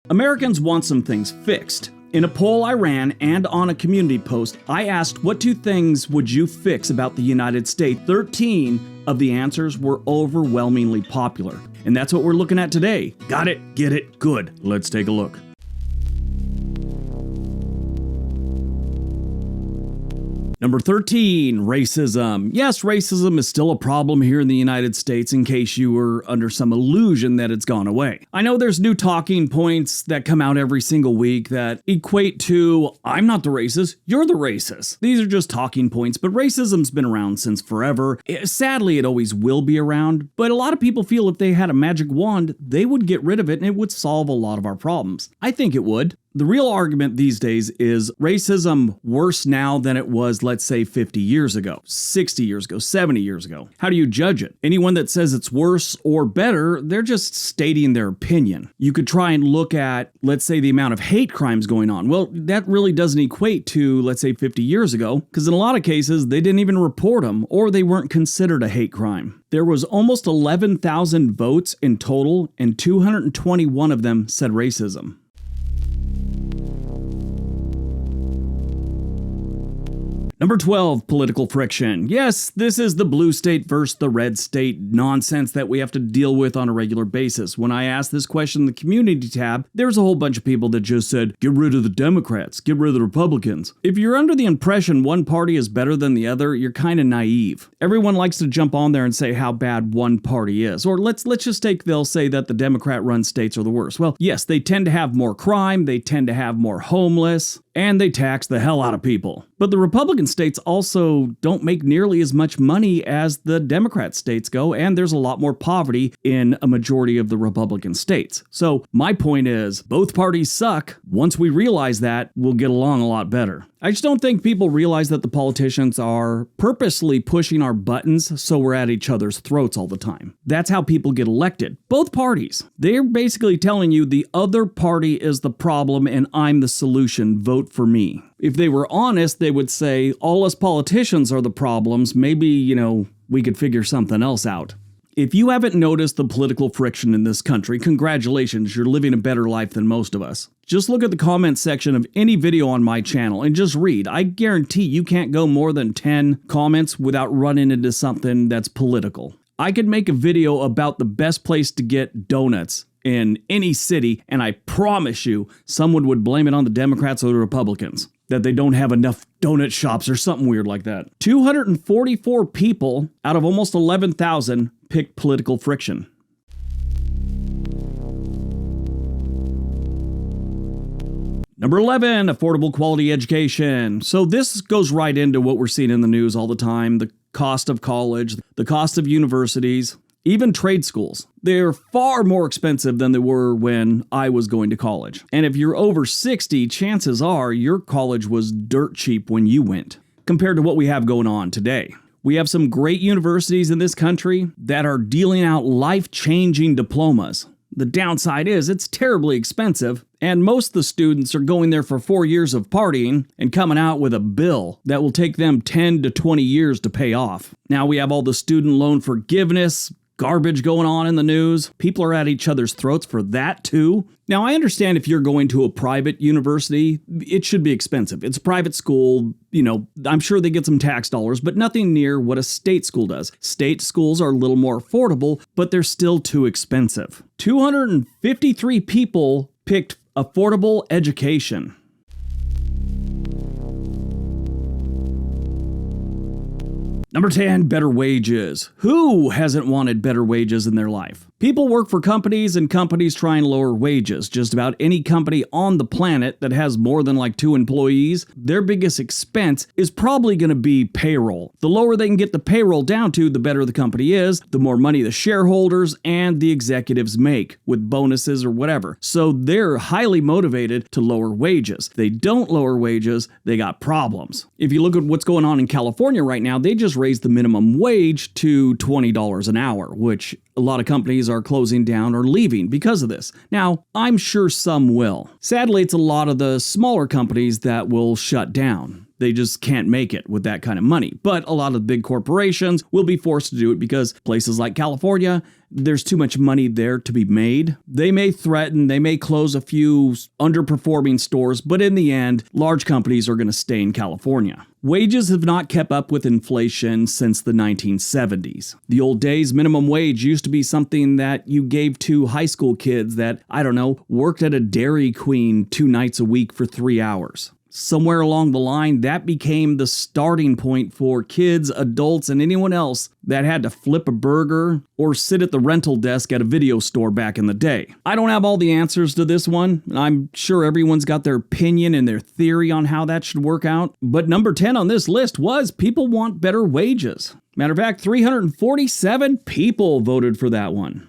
Americans want some things fixed. In a poll I ran and on a community post, I asked what 2 things would you fix about the United States? 13 of the answers were overwhelmingly popular. And that's what we're looking at today. Got it? Get it? Good. Let's take a look. Number 13, racism. Yes, racism is still a problem here in the United States in case you were under some illusion that it's gone away. I know there's new talking points that come out every single week that equate to, I'm not the racist, you're the racist. These are just talking points, but racism's been around since forever. Sadly, it always will be around, but a lot of people feel if they had a magic wand, they would get rid of it and it would solve a lot of our problems. I think it would. The real argument these days is racism worse now than it was, let's say, 50 years ago, 60 years ago, 70 years ago. How do you judge it? Anyone that says it's worse or better, they're just stating their opinion. You could try and look at, let's say, the amount of hate crimes going on. Well, that really doesn't equate to, let's say, 50 years ago, because in a lot of cases, they didn't even report them or they weren't considered a hate crime. There was almost 11,000 votes in total, and 221 of them said racism. Number 12, political friction. Yes, this is the blue state versus the red state nonsense that we have to deal with on a regular basis. When I asked this question in the community tab, there's a whole bunch of people that just said, get rid of the Democrats, get rid of the Republicans. If you're under the impression one party is better than the other, you're kind of naive. Everyone likes to jump on there and say how bad one party is. Or let's just take, they'll say that the Democrat-run states are the worst. Well, yes, they tend to have more crime, they tend to have more homeless, and they tax the hell out of people. But the Republican states also don't make nearly as much money as the Democrat states go, and there's a lot more poverty in a majority of the Republican states. So my point is, both parties suck. Once we realize that, we'll get along a lot better. I just don't think people realize that the politicians are purposely pushing our buttons so we're at each other's throats all the time. That's how people get elected. Both parties. They're basically telling you the other party is the problem and I'm the solution. Vote for me. If they were honest, they would say, all us politicians are the problems. Maybe, we could figure something else out. If you haven't noticed the political friction in this country, congratulations, you're living a better life than most of us. Just look at the comments section of any video on my channel and just read. I guarantee you can't go more than 10 comments without running into something that's political. I could make a video about the best place to get donuts in any city, and I promise you, someone would blame it on the Democrats or the Republicans. That they don't have enough donut shops or something weird like that. 244 people out of almost 11,000 picked political friction. Number 11, affordable quality education. So this goes right into what we're seeing in the news all the time. The cost of college, the cost of universities, even trade schools. They're far more expensive than they were when I was going to college. And if you're over 60, chances are your college was dirt cheap when you went, compared to what we have going on today. We have some great universities in this country that are dealing out life-changing diplomas. The downside is it's terribly expensive, and most of the students are going there for 4 years of partying and coming out with a bill that will take them 10 to 20 years to pay off. Now we have all the student loan forgiveness, garbage going on in the news. People are at each other's throats for that too. Now, I understand if you're going to a private university, it should be expensive. It's a private school, I'm sure they get some tax dollars, but nothing near what a state school does. State schools are a little more affordable, but they're still too expensive. 253 people picked affordable education. Number 10, better wages. Who hasn't wanted better wages in their life? People work for companies and companies try and lower wages. Just about any company on the planet that has more than 2 employees, their biggest expense is probably going to be payroll. The lower they can get the payroll down to, the better the company is, the more money the shareholders and the executives make with bonuses or whatever. So they're highly motivated to lower wages. If they don't lower wages, they got problems. If you look at what's going on in California right now, they just raised the minimum wage to $20 an hour, which a lot of companies are closing down or leaving because of this. Now, I'm sure some will. Sadly, it's a lot of the smaller companies that will shut down. They just can't make it with that kind of money. But a lot of big corporations will be forced to do it because places like California, there's too much money there to be made. They may threaten, they may close a few underperforming stores, but in the end, large companies are going to stay in California. Wages have not kept up with inflation since the 1970s. The old days, minimum wage used to be something that you gave to high school kids that, worked at a Dairy Queen 2 nights a week for 3 hours. Somewhere along the line, that became the starting point for kids, adults, and anyone else that had to flip a burger or sit at the rental desk at a video store back in the day. I don't have all the answers to this one. I'm sure everyone's got their opinion and their theory on how that should work out. But number 10 on this list was people want better wages. Matter of fact, 347 people voted for that one.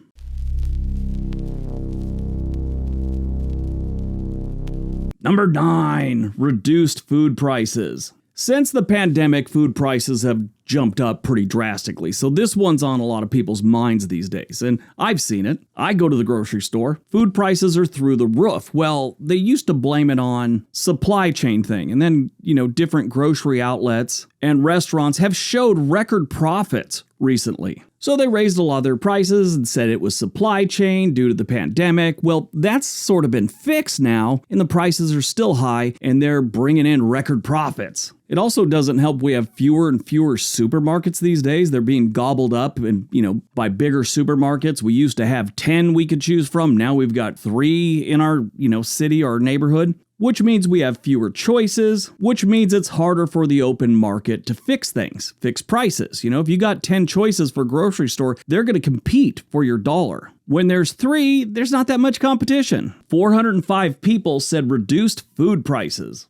Number 9, reduced food prices. Since the pandemic, food prices have jumped up pretty drastically, so this one's on a lot of people's minds these days, and I've seen it. I go to the grocery store. Food prices are through the roof. Well, they used to blame it on supply chain thing, and then, different grocery outlets and restaurants have showed record profits recently. So they raised a lot of their prices and said it was supply chain due to the pandemic. Well, that's sort of been fixed now, and the prices are still high, and they're bringing in record profits. It also doesn't help we have fewer and fewer supermarkets these days. They're being gobbled up and, by bigger supermarkets. We used to have 10 we could choose from. Now we've got 3 in our, city or neighborhood, which means we have fewer choices, which means it's harder for the open market to fix things, fix prices. If you got 10 choices for a grocery store, they're going to compete for your dollar. When there's 3, there's not that much competition. 405 people said reduced food prices.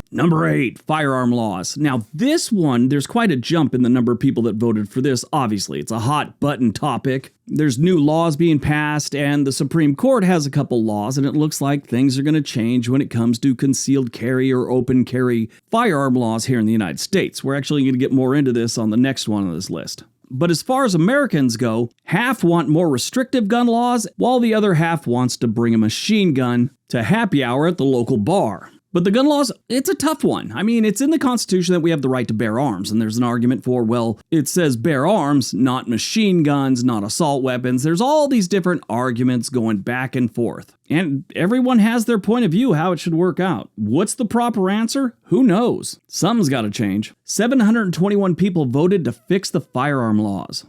Number 8, firearm laws. Now this one, there's quite a jump in the number of people that voted for this. Obviously, it's a hot button topic. There's new laws being passed, and the Supreme Court has a couple laws, and it looks like things are going to change when it comes to concealed carry or open carry firearm laws here in the United States. We're actually going to get more into this on the next one on this list. But as far as Americans go, half want more restrictive gun laws, while the other half wants to bring a machine gun to happy hour at the local bar. But the gun laws, it's a tough one. I mean, it's in the Constitution that we have the right to bear arms, and there's an argument for, well, it says bear arms, not machine guns, not assault weapons. There's all these different arguments going back and forth. And everyone has their point of view how it should work out. What's the proper answer? Who knows? Something's got to change. 721 people voted to fix the firearm laws.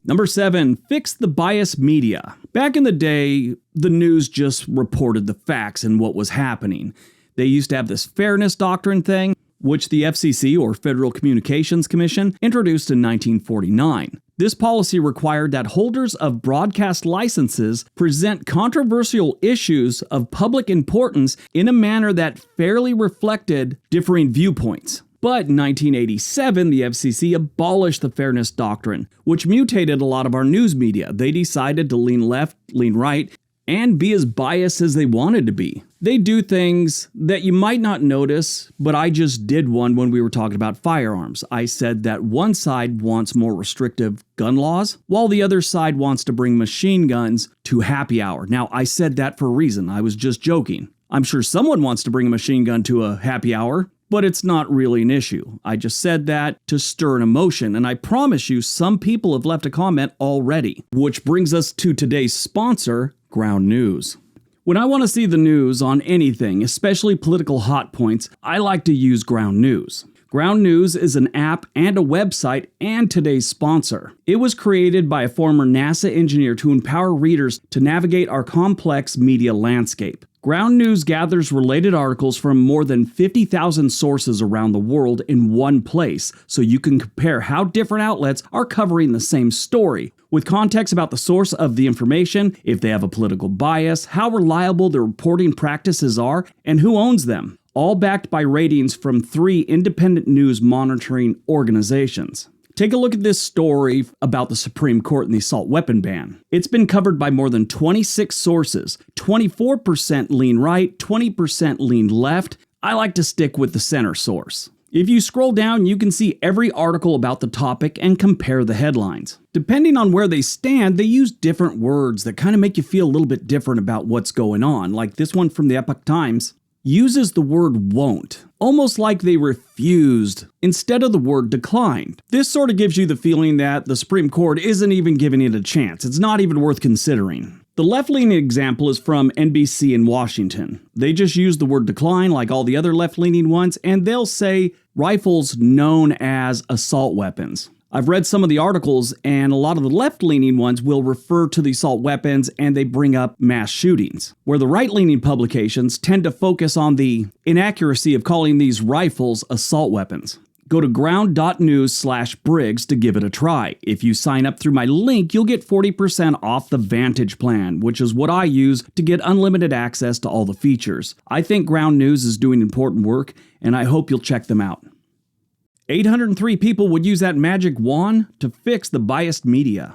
Number 7, fix the biased media. Back in the day, the news just reported the facts and what was happening. They used to have this fairness doctrine thing, which the FCC, or Federal Communications Commission, introduced in 1949. This policy required that holders of broadcast licenses present controversial issues of public importance in a manner that fairly reflected differing viewpoints. But in 1987, the FCC abolished the fairness doctrine, which mutated a lot of our news media. They decided to lean left, lean right, and be as biased as they wanted to be. They do things that you might not notice, but I just did one when we were talking about firearms. I said that one side wants more restrictive gun laws, while the other side wants to bring machine guns to happy hour. Now, I said that for a reason. I was just joking. I'm sure someone wants to bring a machine gun to a happy hour, but it's not really an issue. I just said that to stir an emotion, and I promise you some people have left a comment already. Which brings us to today's sponsor, Ground News. When I want to see the news on anything, especially political hot points, I like to use Ground News. Ground News is an app and a website and today's sponsor. It was created by a former NASA engineer to empower readers to navigate our complex media landscape. Ground News gathers related articles from more than 50,000 sources around the world in one place, so you can compare how different outlets are covering the same story, with context about the source of the information, if they have a political bias, how reliable their reporting practices are, and who owns them, all backed by ratings from 3 independent news monitoring organizations. Take a look at this story about the Supreme Court and the assault weapon ban. It's been covered by more than 26 sources, 24% lean right, 20% lean left. I like to stick with the center source. If you scroll down, you can see every article about the topic and compare the headlines. Depending on where they stand, they use different words that kind of make you feel a little bit different about what's going on. Like this one from the Epoch Times uses the word won't, almost like they refused instead of the word declined. This sort of gives you the feeling that the Supreme Court isn't even giving it a chance. It's not even worth considering. The left-leaning example is from NBC in Washington. They just use the word decline like all the other left-leaning ones, and they'll say rifles known as assault weapons. I've read some of the articles, and a lot of the left-leaning ones will refer to the assault weapons, and they bring up mass shootings, where the right-leaning publications tend to focus on the inaccuracy of calling these rifles assault weapons. Go to ground.news/Briggs to give it a try. If you sign up through my link, you'll get 40% off the Vantage plan, which is what I use to get unlimited access to all the features. I think Ground News is doing important work, and I hope you'll check them out. 803 people would use that magic wand to fix the biased media.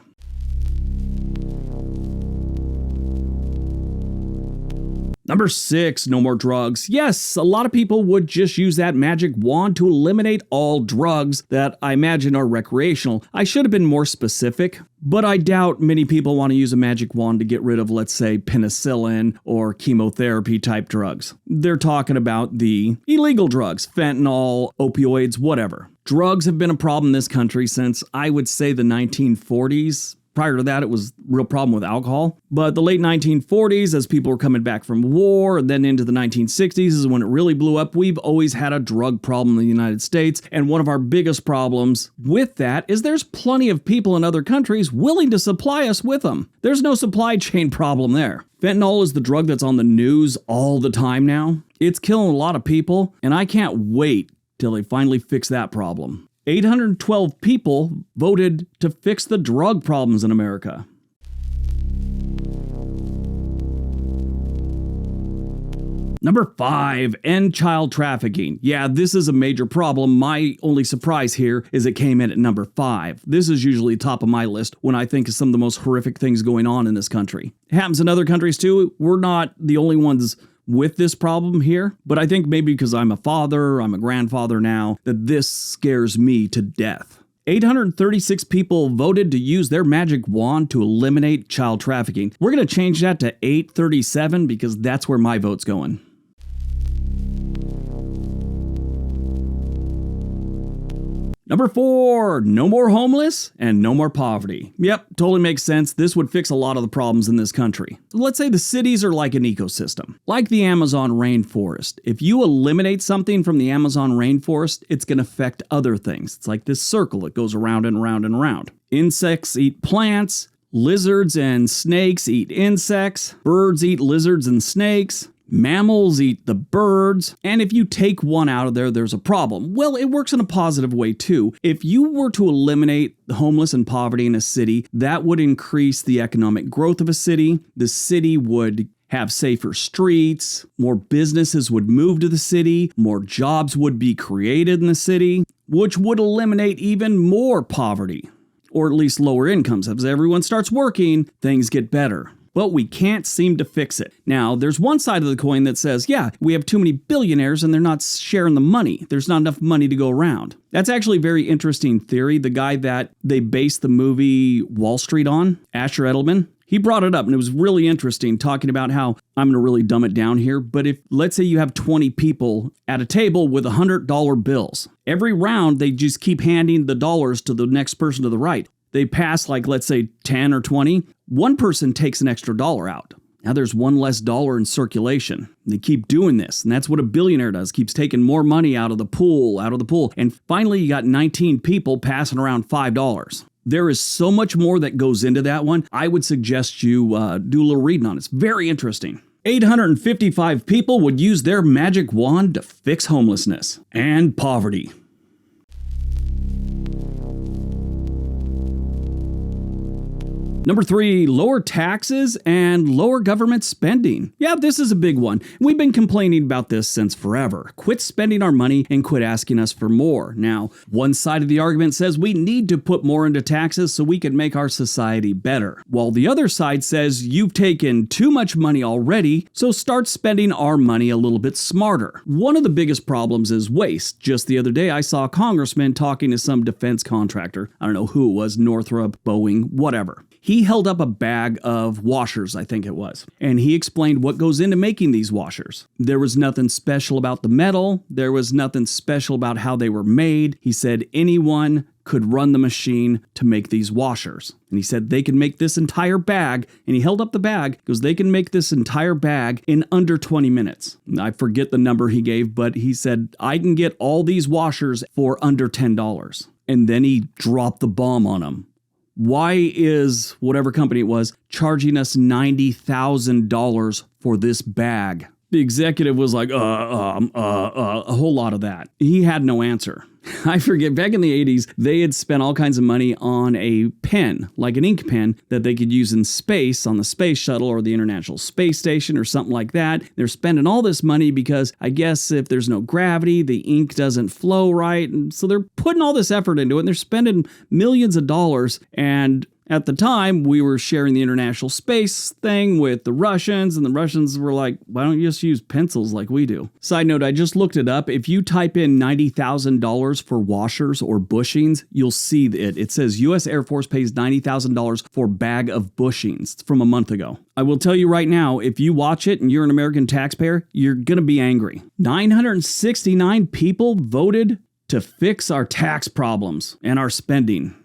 Number 6, no more drugs. Yes, a lot of people would just use that magic wand to eliminate all drugs that I imagine are recreational. I should have been more specific, but I doubt many people want to use a magic wand to get rid of, let's say, penicillin or chemotherapy type drugs. They're talking about the illegal drugs, fentanyl, opioids, whatever. Drugs have been a problem in this country since, I would say, the 1940s. Prior to that, it was a real problem with alcohol. But the late 1940s, as people were coming back from war, and then into the 1960s is when it really blew up. We've always had a drug problem in the United States. And one of our biggest problems with that is there's plenty of people in other countries willing to supply us with them. There's no supply chain problem there. Fentanyl is the drug that's on the news all the time now. It's killing a lot of people, and I can't wait till they finally fix that problem. 812 people voted to fix the drug problems in America. Number 5, end child trafficking. Yeah, this is a major problem. My only surprise here is it came in at number 5. This is usually top of my list when I think of some of the most horrific things going on in this country. It happens in other countries too. We're not the only ones with this problem here, but I think maybe because I'm a father, I'm a grandfather now, that this scares me to death. 836 people voted to use their magic wand to eliminate child trafficking. We're going to change that to 837 because that's where my vote's going. Number 4, no more homeless and no more poverty. Yep, totally makes sense. This would fix a lot of the problems in this country. Let's say the cities are like an ecosystem, like the Amazon rainforest. If you eliminate something from the Amazon rainforest, it's going to affect other things. It's like this circle that goes around and around and around. Insects eat plants, lizards and snakes eat insects, birds eat lizards and snakes. Mammals eat the birds, and if you take one out of there, there's a problem. Well, it works in a positive way too. If you were to eliminate homeless and poverty in a city, that would increase the economic growth of a city. The city would have safer streets, more businesses would move to the city, more jobs would be created in the city, which would eliminate even more poverty, or at least lower incomes. As everyone starts working, things get better. But we can't seem to fix it. Now, there's one side of the coin that says, yeah, we have too many billionaires and they're not sharing the money. There's not enough money to go around. That's actually a very interesting theory. The guy that they based the movie Wall Street on, Asher Edelman, he brought it up and it was really interesting talking about how, I'm going to really dumb it down here, but if, let's say you have 20 people at a table with $100 bills, every round they just keep handing the dollars to the next person to the right. They pass like, let's say 10 or 20, one person takes an extra dollar out. Now there's one less dollar in circulation. They keep doing this, and that's what a billionaire does, keeps taking more money out of the pool. And finally you got 19 people passing around $5. There is so much more that goes into that one. I would suggest you do a little reading on it. It's very interesting. 855 people would use their magic wand to fix homelessness and poverty. Number 3, lower taxes and lower government spending. Yeah, this is a big one. We've been complaining about this since forever. Quit spending our money and quit asking us for more. Now, one side of the argument says we need to put more into taxes so we can make our society better, while the other side says you've taken too much money already, so start spending our money a little bit smarter. One of the biggest problems is waste. Just the other day, I saw a congressman talking to some defense contractor. I don't know who it was, Northrop, Boeing, whatever. He held up a bag of washers, I think it was, and he explained what goes into making these washers. There was nothing special about the metal. There was nothing special about how they were made. He said anyone could run the machine to make these washers. And he said they can make this entire bag, and he held up the bag because they can make this entire bag in under 20 minutes. I forget the number he gave, but he said, I can get all these washers for under $10. And then he dropped the bomb on them. Why is whatever company it was charging us $90,000 for this bag? The executive was like, a whole lot of that. He had no answer. I forget, back in the 80s, they had spent all kinds of money on a pen, like an ink pen, that they could use in space on the space shuttle or the International Space Station or something like that. They're spending all this money because I guess if there's no gravity, the ink doesn't flow right. And so they're putting all this effort into it, and they're spending millions of dollars. And at the time, we were sharing the international space thing with the Russians, and the Russians were like, why don't you just use pencils like we do? Side note, I just looked it up. If you type in $90,000 for washers or bushings, you'll see it. It says U.S. Air Force pays $90,000 for bag of bushings. It's from a month ago. I will tell you right now, if you watch it and you're an American taxpayer, you're going to be angry. 969 people voted to fix our tax problems and our spending.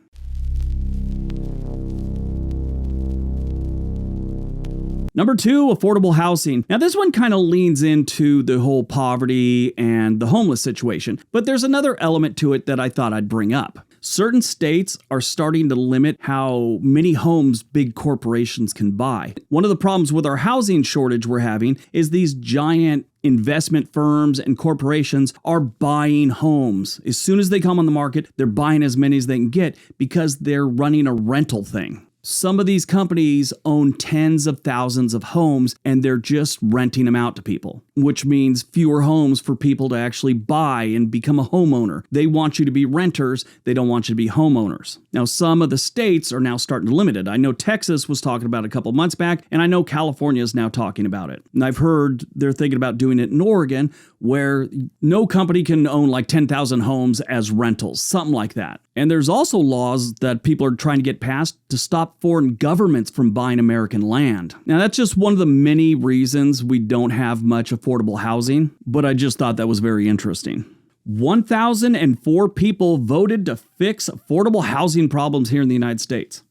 Number 2, affordable housing. Now this one kind of leans into the whole poverty and the homeless situation, but there's another element to it that I thought I'd bring up. Certain states are starting to limit how many homes big corporations can buy. One of the problems with our housing shortage we're having is these giant investment firms and corporations are buying homes. As soon as they come on the market, they're buying as many as they can get because they're running a rental thing. Some of these companies own tens of thousands of homes and they're just renting them out to people, which means fewer homes for people to actually buy and become a homeowner. They want you to be renters. They don't want you to be homeowners. Now, some of the states are now starting to limit it. I know Texas was talking about it a couple months back, and I know California is now talking about it. And I've heard they're thinking about doing it in Oregon, where no company can own like 10,000 homes as rentals, something like that. And there's also laws that people are trying to get passed to stop foreign governments from buying American land. Now, that's just one of the many reasons we don't have much affordable housing, but I just thought that was very interesting. 1,004 people voted to fix affordable housing problems here in the United States.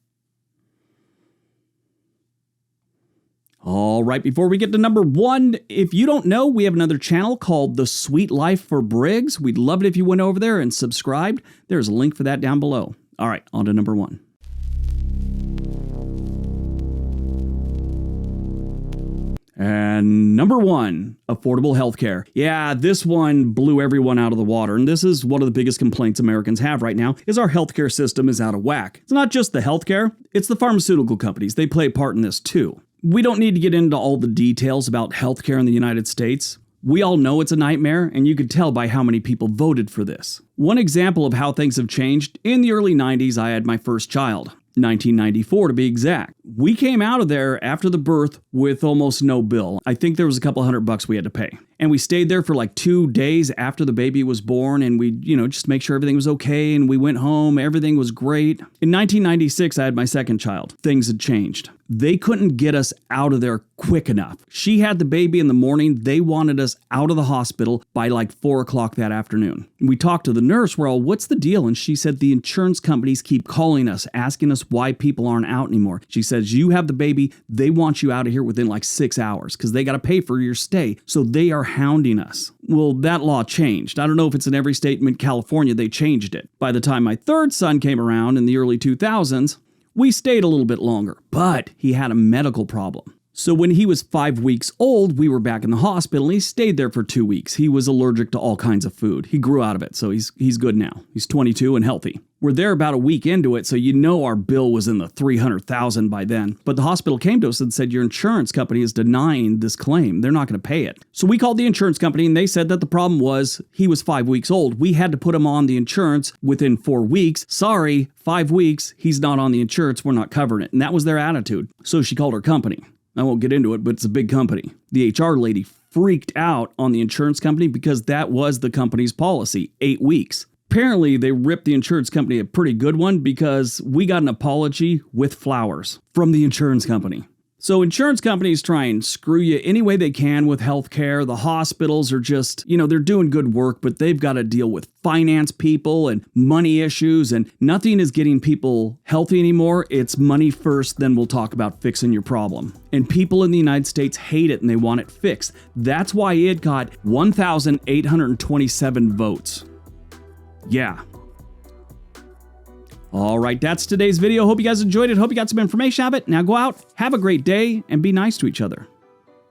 All right, before we get to number 1, if you don't know, we have another channel called The Sweet Life for Briggs. We'd love it if you went over there and subscribed. There's a link for that down below. All right, on to number 1. And number 1, affordable healthcare. Yeah, this one blew everyone out of the water, and this is one of the biggest complaints Americans have right now, is our healthcare system is out of whack. It's not just the healthcare, it's the pharmaceutical companies. They play a part in this too. We don't need to get into all the details about healthcare in the United States. We all know it's a nightmare, and you could tell by how many people voted for this. One example of how things have changed, in the early 90s, I had my first child. 1994 to be exact. We came out of there after the birth with almost no bill. I think there was a couple $100 we had to pay. And we stayed there for like 2 days after the baby was born, and we, just make sure everything was okay, and we went home, everything was great. In 1996, I had my second child. Things had changed. They couldn't get us out of there quick enough. She had the baby in the morning. They wanted us out of the hospital by like 4 o'clock that afternoon. We talked to the nurse. We're all, what's the deal? And she said the insurance companies keep calling us, asking us why people aren't out anymore. She says, you have the baby. They want you out of here within like 6 hours because they got to pay for your stay. So they are hounding us. Well, that law changed. I don't know if it's in every state. In California, they changed it. By the time my third son came around in the early 2000s, we stayed a little bit longer, but he had a medical problem. So when he was 5 weeks old, we were back in the hospital, and he stayed there for 2 weeks. He was allergic to all kinds of food. He grew out of it, so he's good now. He's 22 and healthy. We're there about a week into it, so you know our bill was in the $300,000 by then. But the hospital came to us and said, your insurance company is denying this claim. They're not going to pay it. So we called the insurance company and they said that the problem was he was 5 weeks old. We had to put him on the insurance within 4 weeks. Sorry, 5 weeks, he's not on the insurance. We're not covering it. And that was their attitude. So she called her company. I won't get into it, but it's a big company. The HR lady freaked out on the insurance company because that was the company's policy, 8 weeks. Apparently, they ripped the insurance company a pretty good one because we got an apology with flowers from the insurance company. So insurance companies try and screw you any way they can with healthcare. The hospitals are just, they're doing good work, but they've got to deal with finance people and money issues, and nothing is getting people healthy anymore. It's money first, then we'll talk about fixing your problem. And people in the United States hate it and they want it fixed. That's why it got 1,827 votes. Yeah. All right, that's today's video. Hope you guys enjoyed it. Hope you got some information out of it. Now go out, have a great day, and be nice to each other.